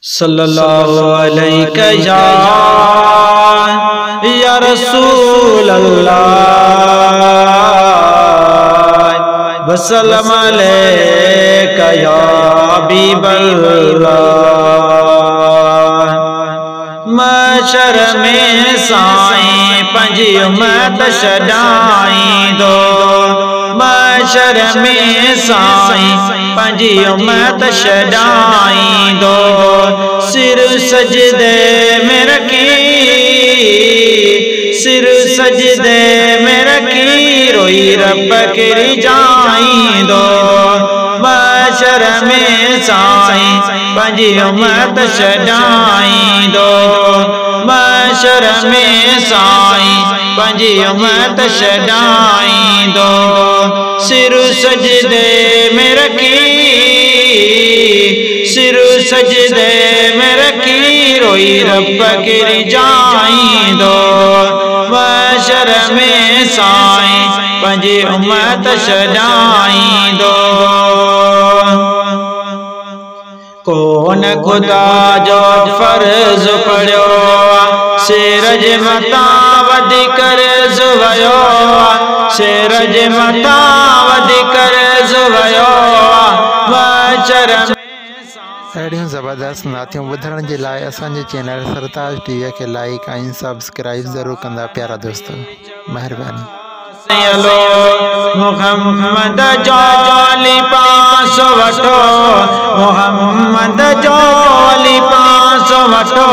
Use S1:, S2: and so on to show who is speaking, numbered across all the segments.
S1: सल्लल्लाहु अलैहि या रसूल अल्लाह वसल्लम अलैका या हबीबल्लाह। महशर में साईं पंजी उम्मत छॾाईंदो, महशर में साईं पंजी उम्मत छॾाईंदो। सिर सजदे में रखी, सिर सजदे में रखी रोई रब के रिजाईंदो। महशर में साईं पंजी उम्मत छॾाईंदो, महशर में साईं पंजी उम्मत छॾाईंदो। सिर सजदे में रखी, सिर सजदे में रखी रोई रब के रिजाईंदो। महशर में साईं पंजी उम्मत छॾाईंदो। कौन खुदा जो फर्ज पढ़ियो, शेर जे मथां वधी कर्ज वयो, शेर जे मथां वधी कर्ज वयो। महशर
S2: अड़ियों ज़बरदस्त नातियों ॿुधण जे लाइ असांजे चैनल सरताज टीवी खे लाइक ऐं सब्सक्राइब ज़रूर कंदा प्यारा दोस्तों, महिरबानी।
S1: मुहम्मद जो लिबास वठो, मुहम्मद जो लिबास वठो।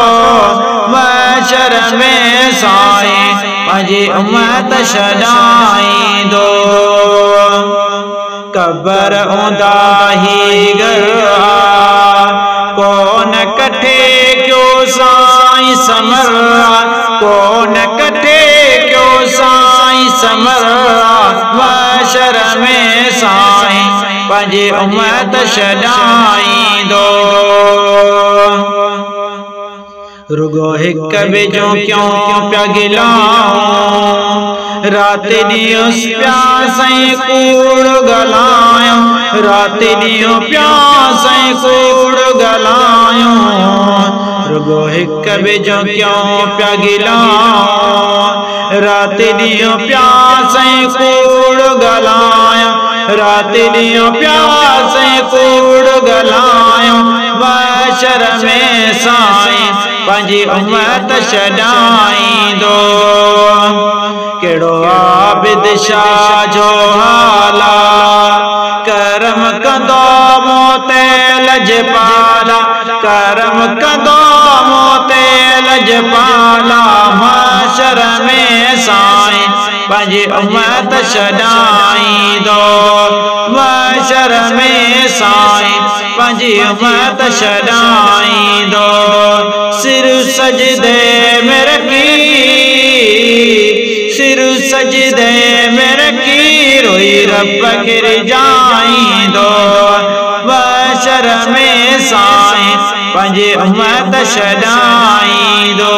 S1: महशर में साईं पंजी उम्मत छॾाईंदो। कबर उंदाही घर कौन कठे क्यों साईं समर, कौन कठे क्यों साईं समर। महशर में साईं पंजी उम्मत छॾाईंदो। रुगो हिक ॿिजो क्यों पिया गिलाऊं, राति ॾींहुं पिया साईं कूड़ ॻाल्हायूं, राति ॾींहुं पिया साईं कूड़ ॻाल्हायूं। रुगो हिक ॿिजो क्यों पिया गिलाऊं, राति ॾींहुं पिया साईं कूड़ ॻाल्हायूं, राति ॾींहुं पिया साईं कूड़ ॻाल्हायूं। महशर में साईं पंजी उम्मत छॾाईंदो। केड़ो आबिद शाह जो हाला, करम कंदो मूं ते लजपाला, करम कंदो मूं ते लजपाला। महशर में साईं पंजी उम्मत छॾाईंदो, महशर में साईं पंजी उम्मत छॾाईंदो। सिर सजदे में रखी, सिर सजदे में रखी रोई रब के रिजाईंदो। महशर में साईं पंजी उम्मत छॾाईंदो।